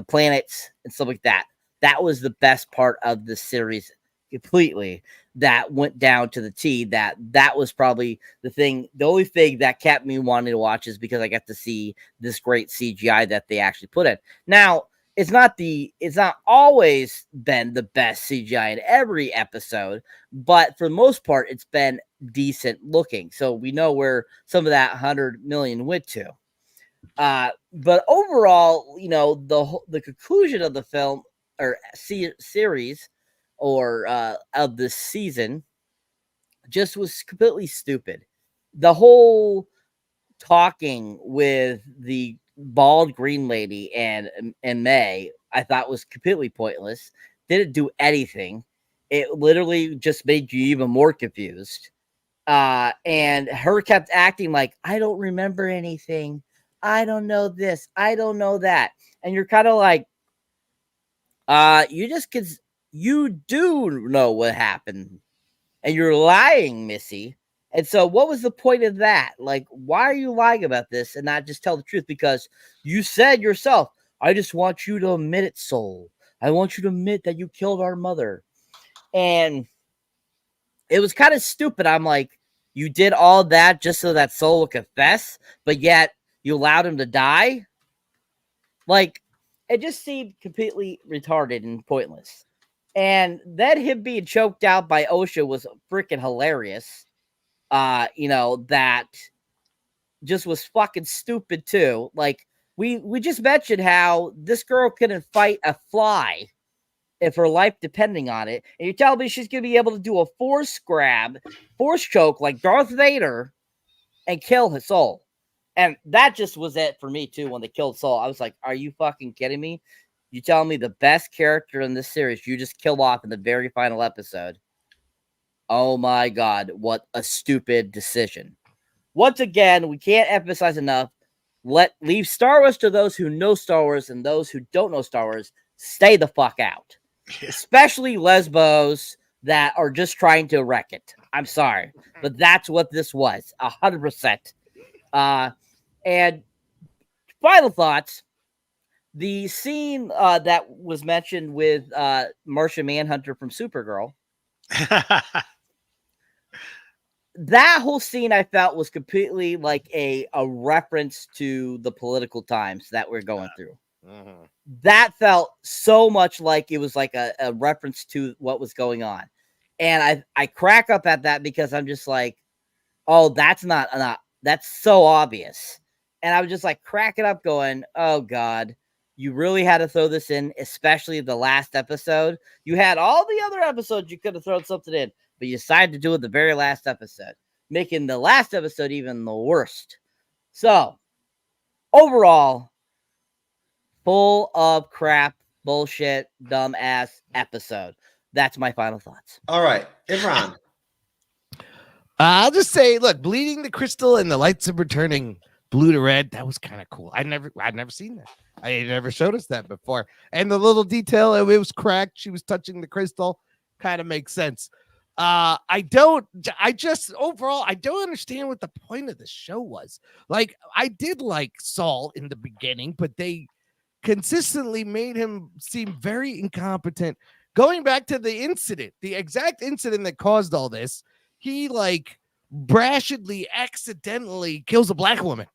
planets and stuff like that. That was the best part of the series completely. That went down to the T. That was probably the only thing that kept me wanting to watch, is because I got to see this great CGI that they actually put in. Now, it's not always been the best CGI in every episode, but for the most part, it's been decent looking. So we know where some of that 100 million went to. But overall, the conclusion of the film or series or of this season just was completely stupid. The whole talking with the bald green lady and May, I thought was completely pointless. Didn't do anything. It literally just made you even more confused. And her kept acting like, I don't remember anything. I don't know this. I don't know that. And you're kind of like, you do know what happened, and you're lying, Missy. And so what was the point of that? Like, why are you lying about this and not just tell the truth? Because you said yourself, I just want you to admit it, soul. I want you to admit that you killed our mother. And it was kind of stupid. I'm like, you did all that just so that Soul would confess, but yet you allowed him to die? Like, it just seemed completely retarded and pointless. And then him being choked out by OSHA was freaking hilarious. That just was fucking stupid too. Like, we just mentioned how this girl couldn't fight a fly if her life depending on it. And you're telling me she's going to be able to do a force choke like Darth Vader and kill his Soul. And that just was it for me too when they killed Soul. I was like, are you fucking kidding me? You telling me the best character in this series you just killed off in the very final episode? Oh my God, what a stupid decision. Once again, we can't emphasize enough. Leave Star Wars to those who know Star Wars, and those who don't know Star Wars, stay the fuck out. Yeah. Especially lesbos that are just trying to wreck it. I'm sorry, but that's what this was, 100%. And final thoughts. The scene that was mentioned with Martian Manhunter from Supergirl, that whole scene I felt was completely like a reference to the political times that we're going through. Mm-hmm. That felt so much like it was like a reference to what was going on. And I crack up at that because I'm just like, oh, that's that's so obvious. And I was just like cracking up going, oh God, you really had to throw this in, especially the last episode. You had all the other episodes you could have thrown something in, but you decided to do it the very last episode, making the last episode even the worst. So, overall, full of crap, bullshit, dumbass episode. That's my final thoughts. All right, Imran. I'll just say, look, bleeding the crystal and the lightsaber turning blue to red, that was kind of cool. I'd never seen that. I never showed us that before. And the little detail, it was cracked. She was touching the crystal. Kind of makes sense. Overall, I don't understand what the point of the show was. Like, I did like Saul in the beginning, but they consistently made him seem very incompetent. Going back to the incident, the exact incident that caused all this, he like brashedly, accidentally kills a black woman.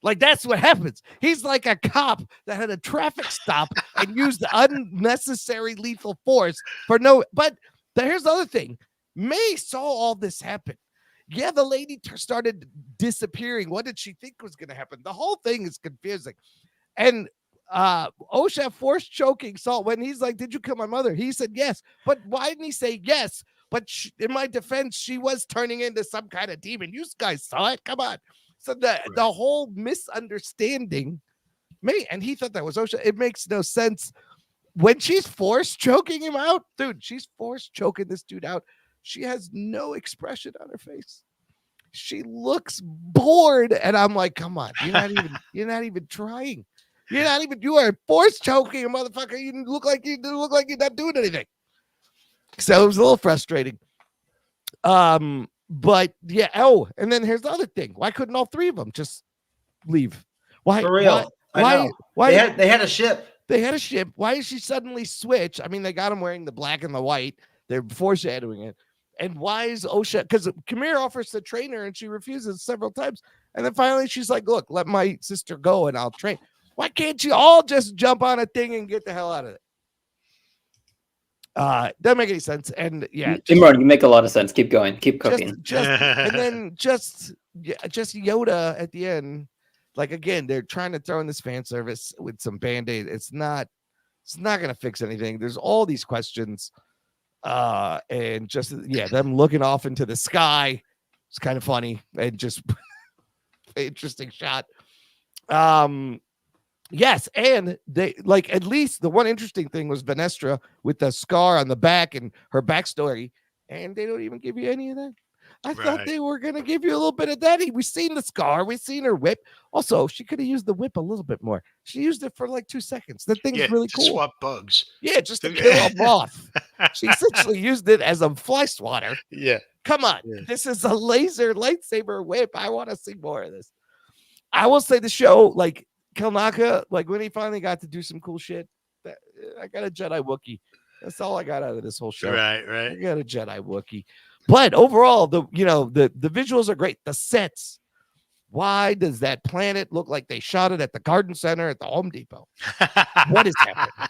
Like, that's what happens. He's like a cop that had a traffic stop and used unnecessary lethal force for no. But here's the other thing. May saw all this happen. Yeah, the lady started disappearing. What did she think was going to happen? The whole thing is confusing. And OSHA force choking Saul when he's like, did you kill my mother? He said yes. But why didn't he say yes? But in my defense, she was turning into some kind of demon. You guys saw it. Come on. So the whole misunderstanding, and he thought that was OSHA. It makes no sense. When she's force choking him out, dude, she's force choking this dude out. She has no expression on her face. She looks bored, and I'm like, come on, you're not even trying. You are force choking a motherfucker. You look like you're not doing anything. So it was a little frustrating. But yeah. Oh, and then here's the other thing. Why couldn't all three of them just leave? Why? For real. Why? They had a ship. They had a ship. Why did she suddenly switch? I mean, they got him wearing the black and the white. They're foreshadowing it. And why is OSHA? Because Kamir offers to train her and she refuses several times. And then finally she's like, look, let my sister go and I'll train. Why can't you all just jump on a thing and get the hell out of it? Doesn't make any sense. And yeah, Imran, you make a lot of sense. Keep going. Keep cooking. And then just Yoda at the end. Like, again, they're trying to throw in this fan service with some Band-Aid. It's not going to fix anything. There's all these questions. And just, them looking off into the sky. It's kind of funny and just interesting shot. Yes, and they like, at least the one interesting thing was Vanestra with the scar on the back and her backstory, and they don't even give you any of that. I thought they were gonna give you a little bit of that. We've seen the scar, we've seen her whip. Also, she could have used the whip a little bit more. She used it for like 2 seconds. That thing's really cool. Swap bugs. Yeah, just to kill a moth. She essentially used it as a fly swatter. Yeah. Come on. Yeah. This is a laser lightsaber whip. I want to see more of this. I will say the show, like, Kelnaka, like when he finally got to do some cool shit, I got a Jedi Wookiee. That's all I got out of this whole show. Right. I got a Jedi Wookiee. But overall, the visuals are great. The sets. Why does that planet look like they shot it at the garden center at the Home Depot? What is happening?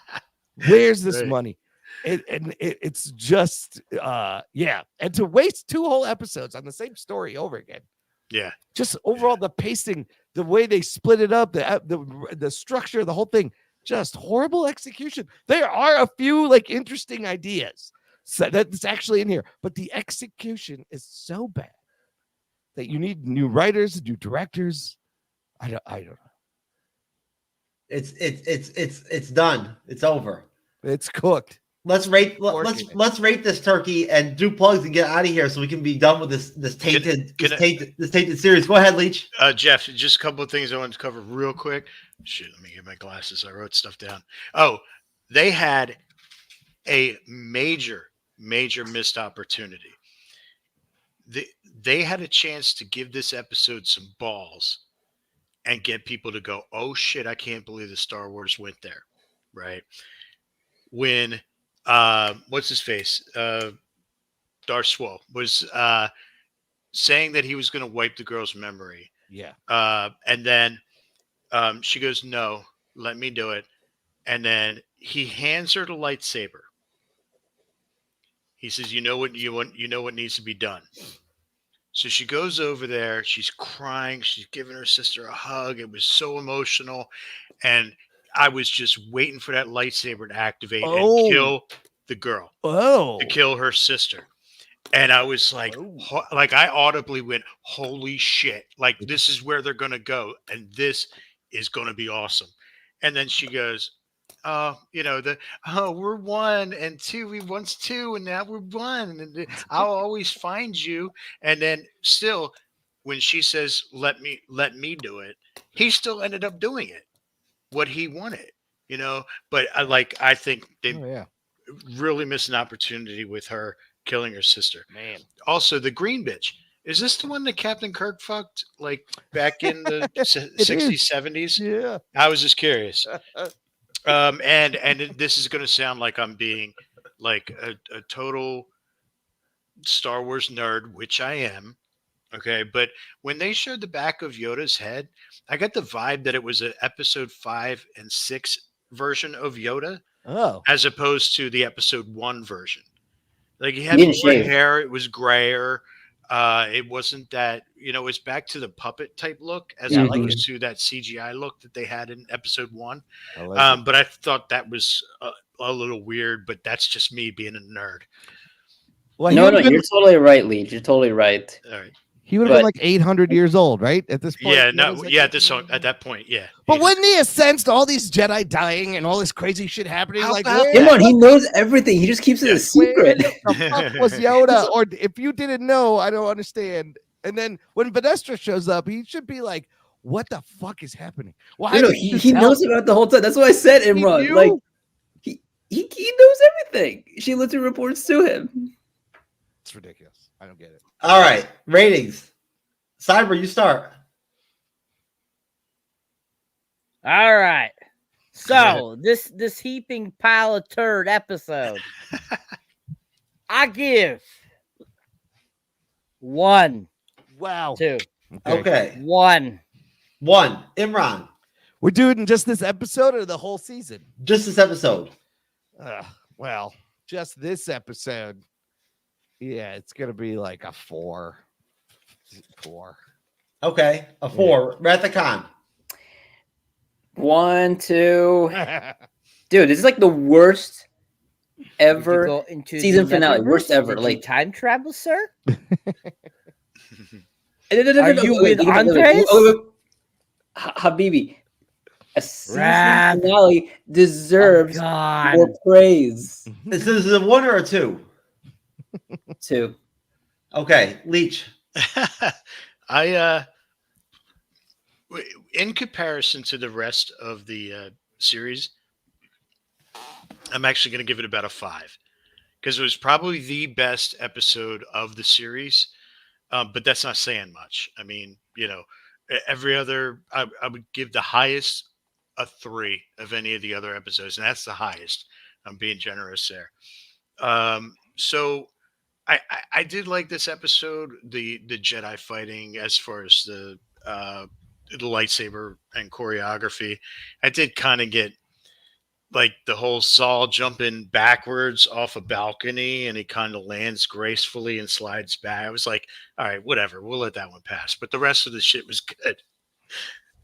Where's this Right. money? It's just and to waste 2 whole episodes on the same story over again. Yeah. Just overall, the pacing, the way they split it up, the structure, the whole thing, just horrible execution. There are a few like interesting ideas that's actually in here, but the execution is so bad that you need new writers, new directors. I don't know. It's done. It's over. It's cooked. Let's rate this turkey and do plugs and get out of here so we can be done with this tainted series. Go ahead, Leach. Jeff, just a couple of things I want to cover real quick. Shit, let me get my glasses. I wrote stuff down. Oh, they had a major missed opportunity. They had a chance to give this episode some balls and get people to go, oh shit, I can't believe the Star Wars went there, right? When what's his face? Darth Swole was saying that he was going to wipe the girl's memory. Yeah. And then she goes, no, let me do it. And then he hands her the lightsaber. He says, you know what needs to be done. So she goes over there. She's crying. She's giving her sister a hug. It was so emotional. And I was just waiting for that lightsaber to activate and kill the girl. To kill her sister. And I was like, I audibly went, holy shit. Like, this is where they're going to go. And this is going to be awesome. And then she goes, we're 1 and 2. We once 2 and now we're 1. And I'll always find you. And then still, when she says, let me do it, he still ended up doing it. What he wanted, but I think they really missed an opportunity with her killing her sister. Man. Also, the green bitch. Is this the one that Captain Kirk fucked like back in the 60s, 70s? Yeah. I was just curious. And this is going to sound like I'm being like a total Star Wars nerd, which I am. Okay, but when they showed the back of Yoda's head, I got the vibe that it was an episode 5 and 6 version of Yoda, as opposed to the episode 1 version. Like he had more hair, it was grayer. It wasn't that, it's back to the puppet type look as opposed to that CGI look that they had in episode 1. But I thought that was a little weird, but that's just me being a nerd. Well, no, you're totally right, Leach. You're totally right. All right. He would have been like 800 years old, right? At this point. Yeah, at that point, yeah. But wouldn't he have sensed all these Jedi dying and all this crazy shit happening? Come on, he knows everything. He just keeps it a secret. Where the fuck was Yoda? Or if you didn't know, I don't understand. And then when Vanestra shows up, he should be like, "What the fuck is happening?" Why? He knows about the whole time. That's why I said, Imran. Like he knows everything. She literally reports to him. It's ridiculous. I don't get it. All right, ratings. Cyber, you start. All right. So this heaping pile of turd episode, I give 1. Wow. 2. Okay. 1. Imran. We're doing just this episode or the whole season? Just this episode. Well, just this episode. Yeah, it's gonna be like a 4. 4. Okay, a 4. Rathacon. 1, 2. Dude, this is like the worst ever go into season finale. Worst ever. Did Like you time travel, sir? Are you with Andres? Habibi, a season finale deserves more praise. This is a 1 or a 2? 2. Okay, Leach. In comparison to the rest of the series, I'm actually going to give it about a 5 because it was probably the best episode of the series. But that's not saying much. I mean, every other, I would give the highest a 3 of any of the other episodes, and that's the highest. I'm being generous there. So I did like this episode, the Jedi fighting as far as the lightsaber and choreography. I did kind of get like the whole Saul jumping backwards off a balcony and he kind of lands gracefully and slides back. I was like, all right, whatever, we'll let that one pass. But the rest of the shit was good.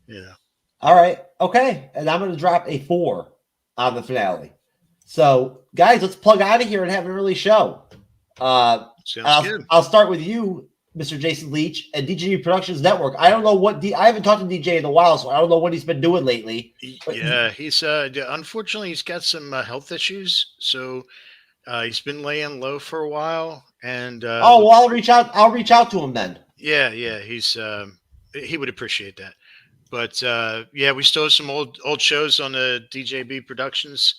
Yeah. All right. Okay. And I'm going to drop a 4 on the finale. So, guys, let's plug out of here and have an early show. Sounds good. I'll start with you, Mr. Jason Leach, and DJB Productions Network. I don't know what I haven't talked to DJ in a while, so I don't know what he's been doing lately. Yeah, he's unfortunately he's got some health issues, so he's been laying low for a while. And I'll reach out. I'll reach out to him then. Yeah, he's he would appreciate that. But yeah, we still have some old shows on the DJB Productions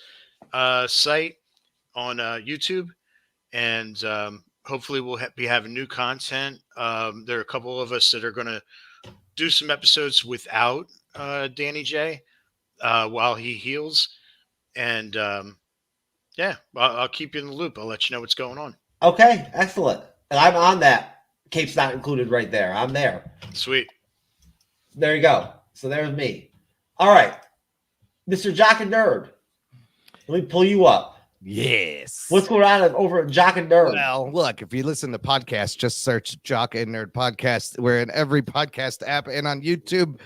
site on YouTube, and hopefully we'll be having new content. There are a couple of us that are going to do some episodes without Danny J while he heals, and yeah, I'll keep you in the loop. I'll let you know what's going on. Okay, excellent. And I'm on that. Cape's not included right there. I'm there. Sweet. There you go. So there's me. All right, Mr. Jock and Nerd. Let me pull you up. Yes. What's going on over at Jock and Nerd? Well, look, if you listen to podcasts, just search Jock and Nerd Podcast. We're in every podcast app and on YouTube.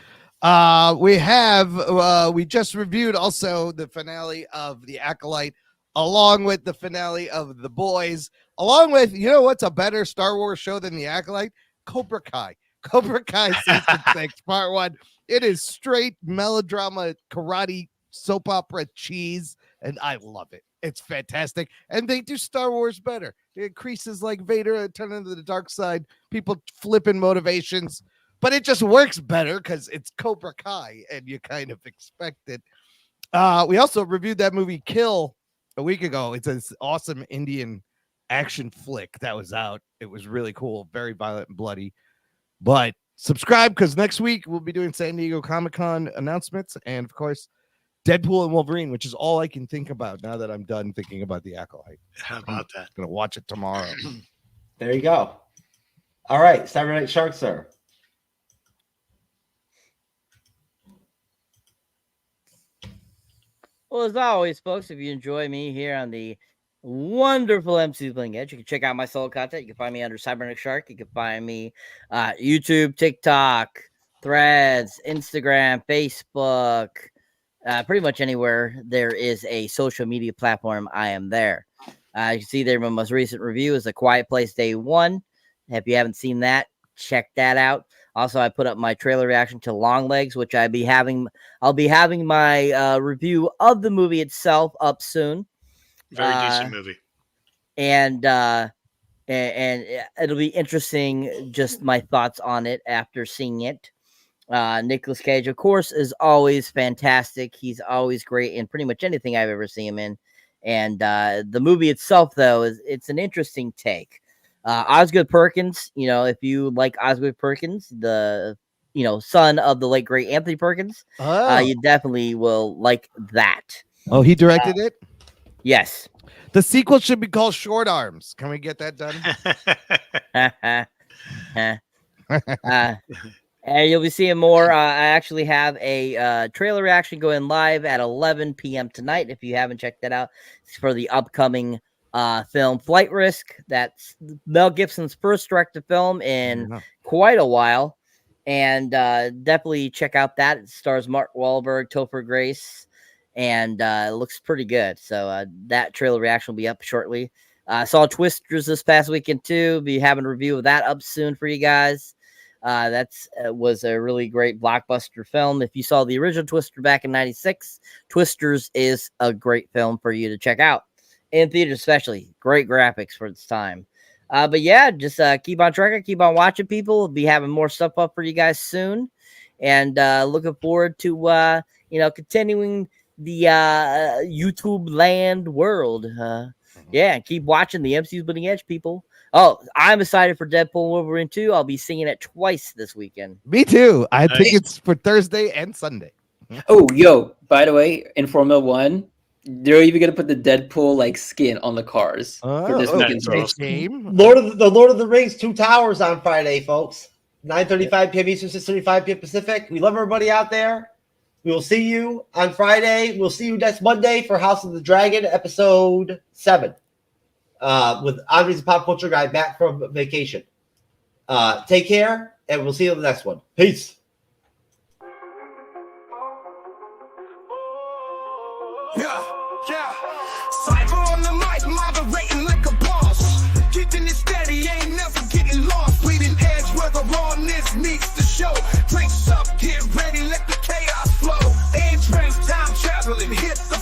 We just reviewed also the finale of The Acolyte, along with the finale of The Boys, along with, you know what's a better Star Wars show than The Acolyte? Cobra Kai. Cobra Kai season 6, part 1. It is straight melodrama, karate, soap opera cheese, and I love it. It's fantastic. And they do Star Wars better. It increases like Vader turning to the dark side, people flipping motivations, but it just works better because it's Cobra Kai and you kind of expect it. We also reviewed that movie Kill a week ago. It's an awesome Indian action flick that was out. It was really cool, very violent and bloody. But subscribe because next week we'll be doing San Diego Comic-Con announcements and, of course, Deadpool and Wolverine, which is all I can think about now that I'm done thinking about The Acolyte. How about that? I'm going to watch it tomorrow. There you go. All right, Cyberneticshark, sir. Well, as always, folks, if you enjoy me here on the wonderful MCU'S Bleeding Edge, you can check out my solo content. You can find me under Cyberneticshark. You can find me YouTube, TikTok, Threads, Instagram, Facebook, pretty much anywhere there is a social media platform, I am there. You can see there my most recent review is A Quiet Place Day 1. If you haven't seen that, check that out. Also, I put up my trailer reaction to Long Legs, which I'll be having my review of the movie itself up soon. Very decent movie. And it'll be interesting, just my thoughts on it after seeing it. Nicolas Cage, of course, is always fantastic. He's always great in pretty much anything I've ever seen him in. And the movie itself, though, it's an interesting take. Osgood Perkins, if you like Osgood Perkins, the son of the late great Anthony Perkins, you definitely will like that. Oh, he directed it? Yes. The sequel should be called Short Arms. Can we get that done? And you'll be seeing more. I actually have a trailer reaction going live at 11 p.m. tonight. If you haven't checked that out, it's for the upcoming film Flight Risk. That's Mel Gibson's first directed film in quite a while. And definitely check out that. It stars Mark Wahlberg, Topher Grace, and it looks pretty good. So that trailer reaction will be up shortly. I saw Twisters this past weekend too. Be having a review of that up soon for you guys. That's was a really great blockbuster film. If you saw the original Twister back in '96, Twisters is a great film for you to check out in theaters, especially. Great graphics for its time. But yeah, just keep on tracking, keep on watching, people. We'll be having more stuff up for you guys soon, and looking forward to continuing the YouTube land world. Yeah, keep watching the MCU'S Bleeding Edge, people. Oh, I'm excited for Deadpool and Wolverine 2. I'll be seeing it twice this weekend. Me too. I think it's for Thursday and Sunday. Oh, yo, by the way, in Formula One, They're even gonna put the Deadpool like skin on the cars for this weekend's that's race. awesome. Game. Lord of the Rings, Two Towers on Friday, folks. 9:35 p.m. Eastern, 6:35 p.m. Pacific. We love everybody out there. We will see you on Friday. We'll see you next Monday for House of the Dragon, episode 7. With Andres the Pop Culture Guy back from vacation. Take care, and we'll see you in the next one. Peace. Yeah. Cyber on the mic, moderating like a boss. Keeping it steady, ain't never getting lost. Bleeding edge where the rawness meets the show. Drinks up, get ready, let the chaos flow. Aim train, time traveling, hit the